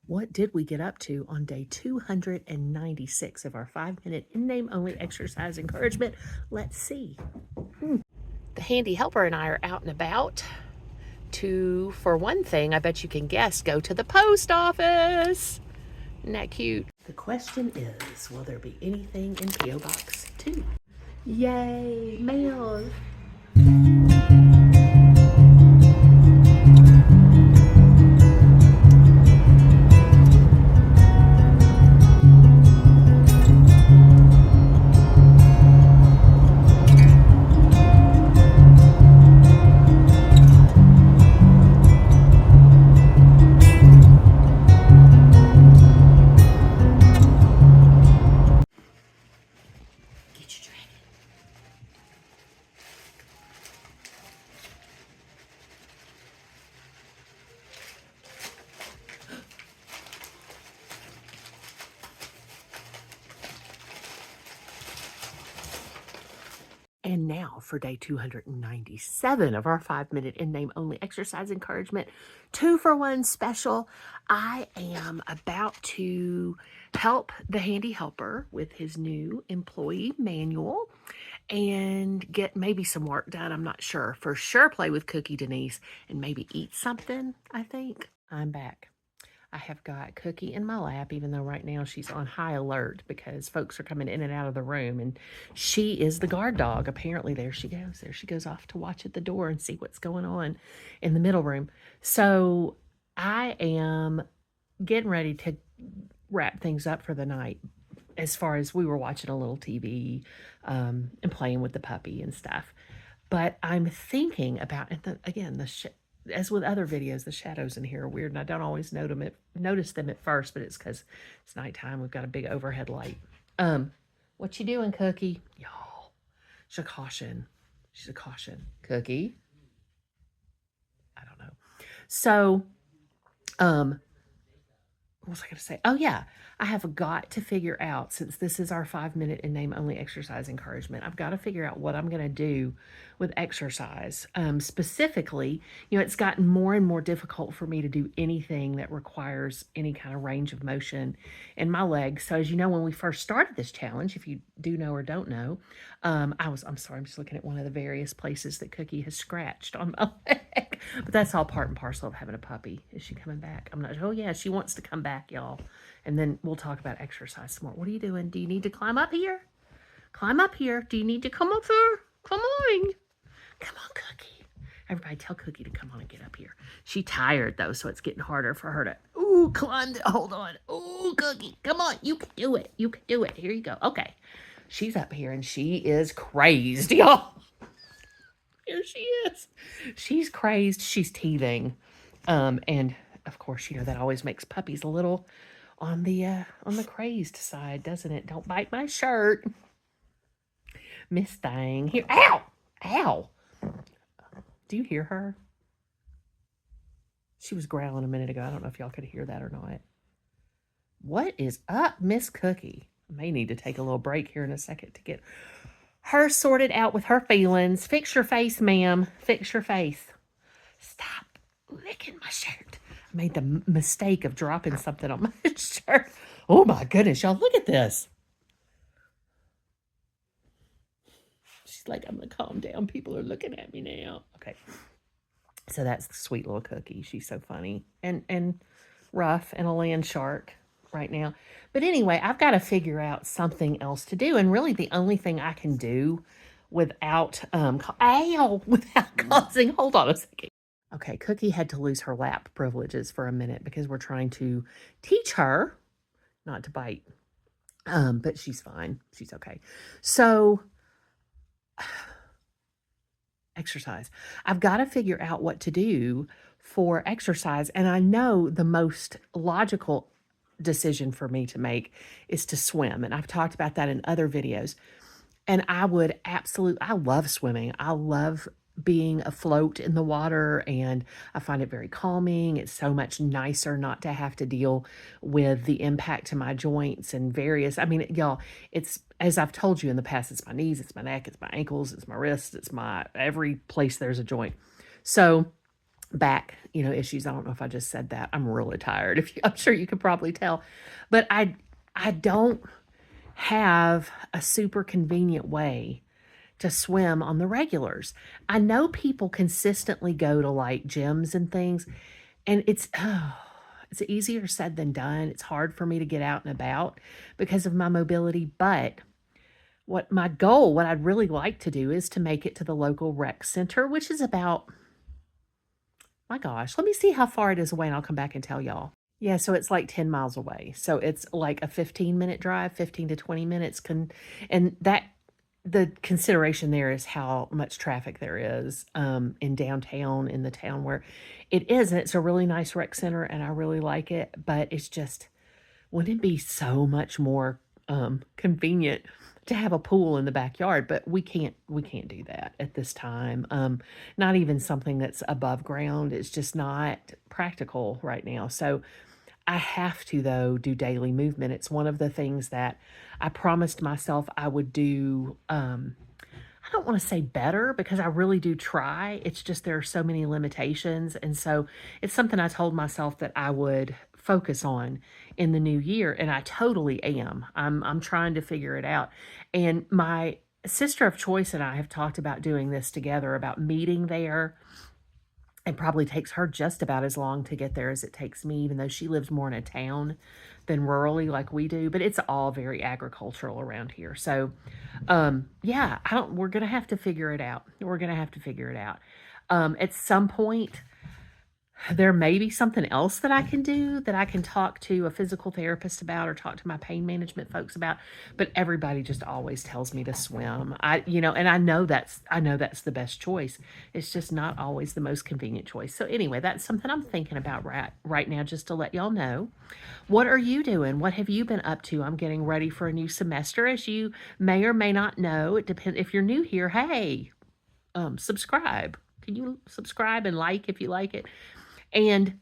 What did we get up to on day 296 of our 5-minute in-name only exercise encouragement? Let's see. The handy helper and I are out and about to, for one thing, I bet you can guess, go to the post office. Isn't that cute? The question is, will there be anything in P.O. Box 2? Yay, mail. And now for day 297 of our 5-minute in-name only exercise encouragement, 2-for-1 special. I am about to help the handy helper with his new employee manual and get maybe some work done. I'm not sure. For sure play with Cookie Denise and maybe eat something, I think. I'm back. I have got Cookie in my lap, even though right now she's on high alert because folks are coming in and out of the room, and she is the guard dog. Apparently, there she goes. There she goes off to watch at the door and see what's going on in the middle room. So I am getting ready to wrap things up for the night. As far as we were watching a little TV and playing with the puppy and stuff. But I'm thinking about, as with other videos, the shadows in here are weird, and I don't always notice them at first, but it's because it's nighttime. We've got a big overhead light. What you doing, Cookie? Y'all, she's a caution. She's a caution. Cookie? I don't know. So, what was I going to say? Oh, yeah. I have got to figure out, since this is our 5-minute in-name only exercise encouragement, I've got to figure out what I'm going to do with exercise. Specifically, it's gotten more and more difficult for me to do anything that requires any kind of range of motion in my legs. So as you know, when we first started this challenge, if you do know or don't know, I'm sorry, I'm just looking at one of the various places that Cookie has scratched on my leg. But that's all part and parcel of having a puppy. Is she coming back? I'm not sure. Oh, yeah, she wants to come back, y'all. And then we'll talk about exercise some more. What are you doing? Do you need to climb up here? Climb up here. Do you need to come up here? Come on. Come on, Cookie. Everybody tell Cookie to come on and get up here. She's tired, though, so it's getting harder for her to, climb. Hold on. Cookie, come on. You can do it. You can do it. Here you go. Okay. She's up here, and she is crazed, y'all. Here she is. She's crazed. She's teething. And, of course, that always makes puppies a little on the crazed side, doesn't it? Don't bite my shirt. Miss Thing. Here. Ow! Ow! Do you hear her? She was growling a minute ago. I don't know if y'all could hear that or not. What is up, Miss Cookie? I may need to take a little break here in a second to get her sorted out with her feelings. Fix your face, ma'am. Fix your face. Stop licking my shirt. I made the mistake of dropping something on my shirt. Oh my goodness, y'all, look at this. She's like, I'm going to calm down. People are looking at me now. Okay. So that's the sweet little Cookie. She's so funny and rough and a land shark right now. But anyway, I've got to figure out something else to do. And really the only thing I can do without, without causing, hold on a second. Okay, Cookie had to lose her lap privileges for a minute because we're trying to teach her not to bite. But she's fine. She's okay. So, exercise. I've got to figure out what to do for exercise. And I know the most logical decision for me to make is to swim. And I've talked about that in other videos. And I love swimming. I love being afloat in the water, and I find it very calming. It's so much nicer not to have to deal with the impact to my joints and y'all, it's, as I've told you in the past, it's my knees, it's my neck, it's my ankles, it's my wrists, it's my every place there's a joint. So back, issues. I don't know if I just said that. I'm really tired. I'm sure you could probably tell, but I don't have a super convenient way to swim on the regulars. I know people consistently go to like gyms and things, and it's easier said than done. It's hard for me to get out and about because of my mobility, but what I'd really like to do is to make it to the local rec center, which is about, my gosh, let me see how far it is away and I'll come back and tell y'all. Yeah, so it's like 10 miles away. So it's like a 15-minute drive, 15 to 20 minutes. And that the consideration there is how much traffic there is in downtown, in the town where it is. And it's a really nice rec center and I really like it. But it's just, wouldn't it be so much more convenient to have a pool in the backyard? But we can't do that at this time. Not even something that's above ground. It's just not practical right now. So I have to, though, do daily movement. It's one of the things that I promised myself I would do. I don't want to say better because I really do try. It's just there are so many limitations. And so it's something I told myself that I would focus on in the new year. And I totally am. I'm trying to figure it out. And my sister of choice and I have talked about doing this together, about meeting there. It probably takes her just about as long to get there as it takes me, even though she lives more in a town than rurally like we do. But it's all very agricultural around here. So, yeah, we're gonna have to figure it out. We're gonna have to figure it out. At some point, there may be something else that I can do, that I can talk to a physical therapist about or talk to my pain management folks about, but everybody just always tells me to swim. And I know that's the best choice. It's just not always the most convenient choice. So anyway, that's something I'm thinking about right now, just to let y'all know. What are you doing? What have you been up to? I'm getting ready for a new semester, as you may or may not know. It depends if you're new here. Hey, subscribe. Can you subscribe and like if you like it? And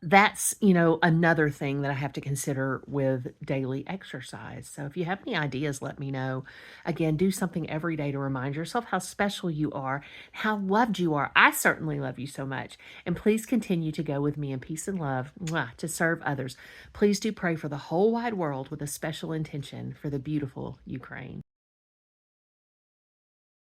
that's, another thing that I have to consider with daily exercise. So if you have any ideas, let me know. Again, do something every day to remind yourself how special you are, how loved you are. I certainly love you so much. And please continue to go with me in peace and love, to serve others. Please do pray for the whole wide world with a special intention for the beautiful Ukraine.